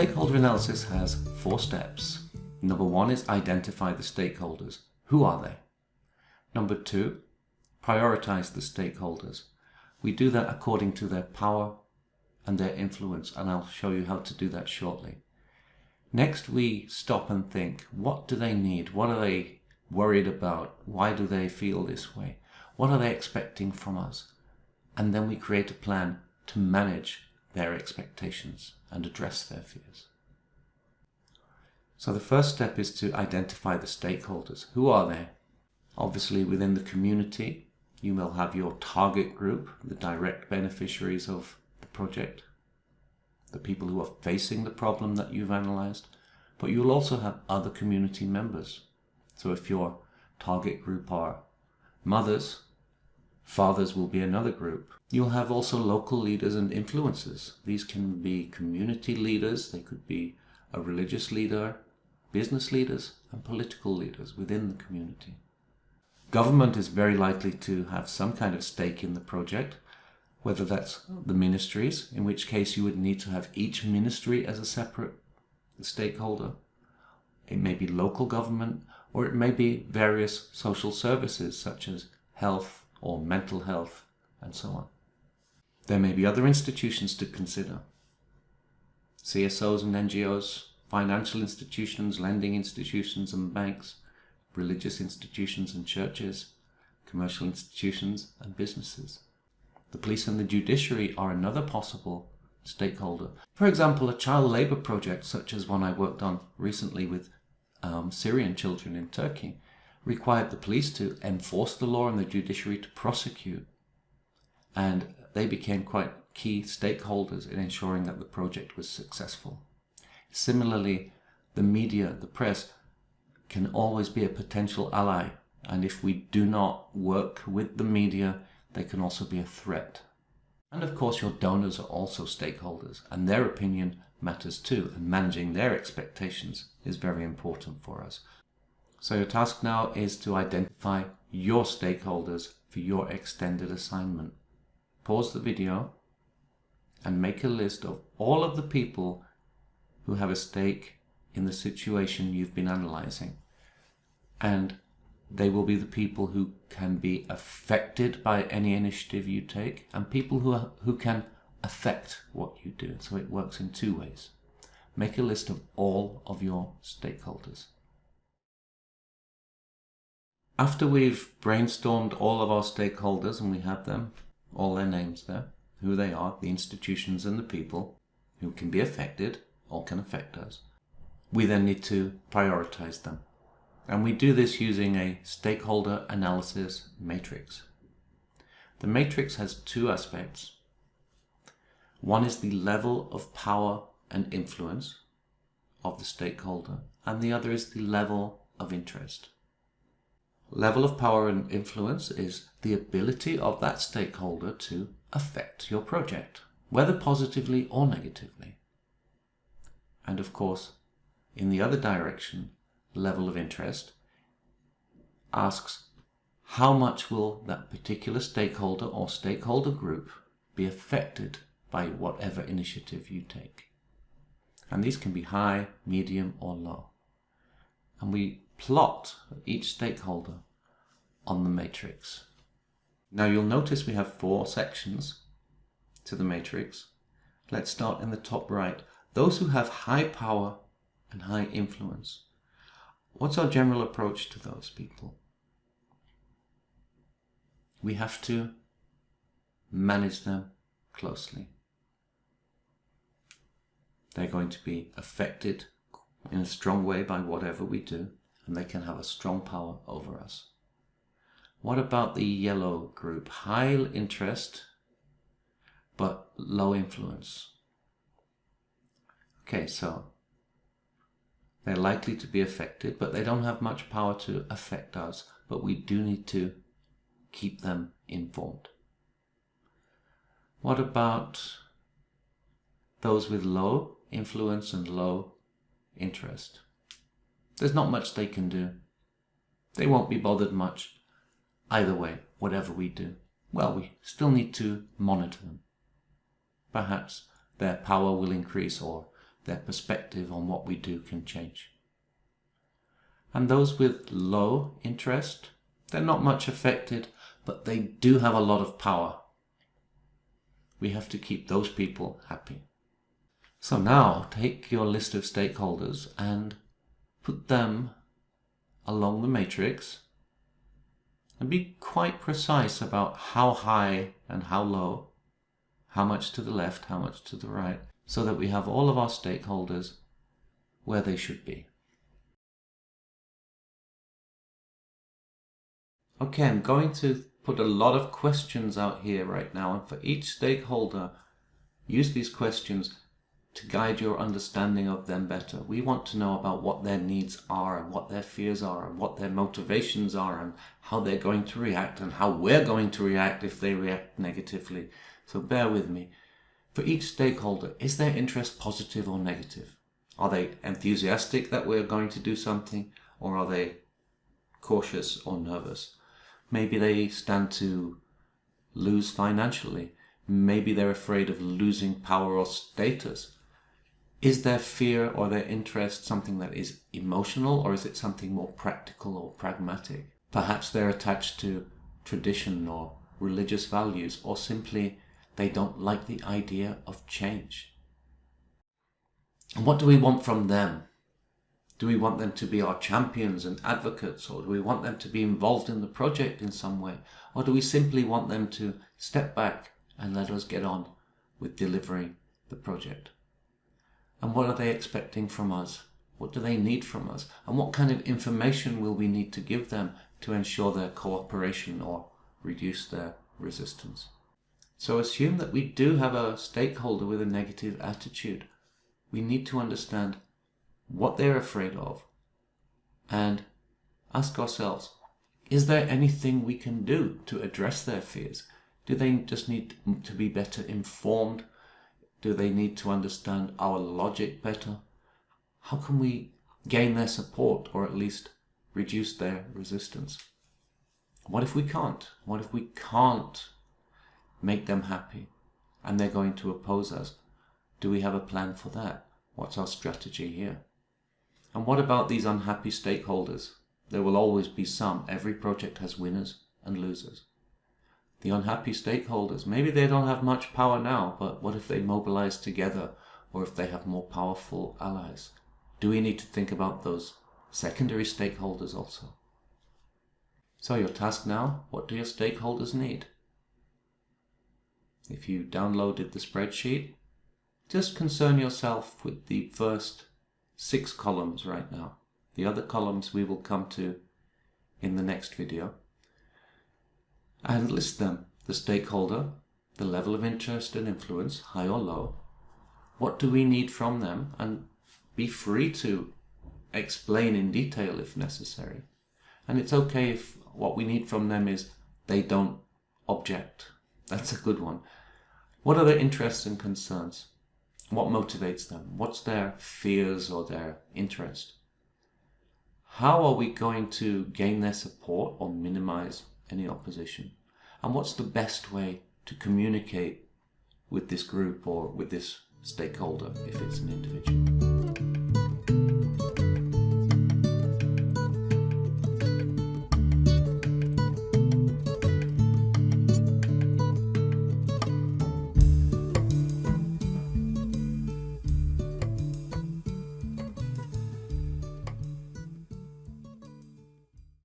Stakeholder analysis has 4 steps. Number 1 is identify the stakeholders. Who are they? Number 2, prioritize the stakeholders. We do that according to their power and their influence, and I'll show you how to do that shortly. Next, we stop and think, what do they need? What are they worried about? Why do they feel this way? What are they expecting from us? And then we create a plan to manage their expectations and address their fears. So the first step is to identify the stakeholders. Who are they? Obviously, within the community, you will have your target group, the direct beneficiaries of the project, the people who are facing the problem that you've analyzed, but you'll also have other community members. So if your target group are mothers, fathers will be another group. You'll have also local leaders and influencers. These can be community leaders, they could be a religious leader, business leaders, and political leaders within the community. Government is very likely to have some kind of stake in the project, whether that's the ministries, in which case you would need to have each ministry as a separate stakeholder. It may be local government, or it may be various social services such as health or mental health and so on. There may be other institutions to consider. CSOs and NGOs, financial institutions, lending institutions and banks, religious institutions and churches, commercial institutions and businesses. The police and the judiciary are another possible stakeholder. For example, a child labour project such as one I worked on recently with Syrian children in Turkey required the police to enforce the law and the judiciary to prosecute. And they became quite key stakeholders in ensuring that the project was successful. Similarly, the media, the press, can always be a potential ally, and if we do not work with the media, they can also be a threat. And of course, your donors are also stakeholders, and their opinion matters too, and managing their expectations is very important for us. So your task now is to identify your stakeholders for your extended assignment. Pause the video and make a list of all of the people who have a stake in the situation you've been analyzing. And they will be the people who can be affected by any initiative you take, and people who can affect what you do. So it works in 2 ways. Make a list of all of your stakeholders. After we've brainstormed all of our stakeholders, and we have them, all their names there, who they are, the institutions and the people who can be affected or can affect us, we then need to prioritize them. And we do this using a stakeholder analysis matrix. The matrix has 2 aspects. One is the level of power and influence of the stakeholder, and the other is the level of interest. Level of power and influence is the ability of that stakeholder to affect your project, whether positively or negatively. And of course, in the other direction, level of interest asks how much will that particular stakeholder or stakeholder group be affected by whatever initiative you take. And these can be high, medium or low. And we plot each stakeholder on the matrix. Now you'll notice we have 4 sections to the matrix. Let's start in the top right. Those who have high power and high influence. What's our general approach to those people? We have to manage them closely. They're going to be affected in a strong way by whatever we do, and they can have a strong power over us. What about the yellow group? High interest, but low influence. Okay, so they're likely to be affected, but they don't have much power to affect us, but we do need to keep them informed. What about those with low influence and low interest? There's not much they can do. They won't be bothered much either way, whatever we do. Well, we still need to monitor them. Perhaps their power will increase or their perspective on what we do can change. And those with low interest, they're not much affected, but they do have a lot of power. We have to keep those people happy. So now take your list of stakeholders and put them along the matrix and be quite precise about how high and how low, how much to the left, how much to the right, so that we have all of our stakeholders where they should be. Okay, I'm going to put a lot of questions out here right now, and for each stakeholder, use these questions to guide your understanding of them better. We want to know about what their needs are and what their fears are and what their motivations are and how they're going to react and how we're going to react if they react negatively. So bear with me. For each stakeholder, is their interest positive or negative? Are they enthusiastic that we're going to do something, or are they cautious or nervous? Maybe they stand to lose financially. Maybe they're afraid of losing power or status. Is their fear or their interest something that is emotional, or is it something more practical or pragmatic? Perhaps they're attached to tradition or religious values, or simply they don't like the idea of change. And what do we want from them? Do we want them to be our champions and advocates, or do we want them to be involved in the project in some way? Or do we simply want them to step back and let us get on with delivering the project? And what are they expecting from us? What do they need from us? And what kind of information will we need to give them to ensure their cooperation or reduce their resistance? So assume that we do have a stakeholder with a negative attitude. We need to understand what they're afraid of and ask ourselves, is there anything we can do to address their fears? Do they just need to be better informed? Do they need to understand our logic better? How can we gain their support, or at least reduce their resistance? What if we can't? What if we can't make them happy and they're going to oppose us? Do we have a plan for that? What's our strategy here? And what about these unhappy stakeholders? There will always be some. Every project has winners and losers. The unhappy stakeholders, maybe they don't have much power now, but what if they mobilize together, or if they have more powerful allies? Do we need to think about those secondary stakeholders also? So your task now, what do your stakeholders need? If you downloaded the spreadsheet, just concern yourself with the first 6 columns right now. The other columns we will come to in the next video. And list them: the stakeholder, the level of interest and influence, high or low. What do we need from them? And be free to explain in detail if necessary. And it's okay if what we need from them is they don't object. That's a good one. What are their interests and concerns? What motivates them? What's their fears or their interest? How are we going to gain their support or minimize any opposition? And what's the best way to communicate with this group or with this stakeholder if it's an individual?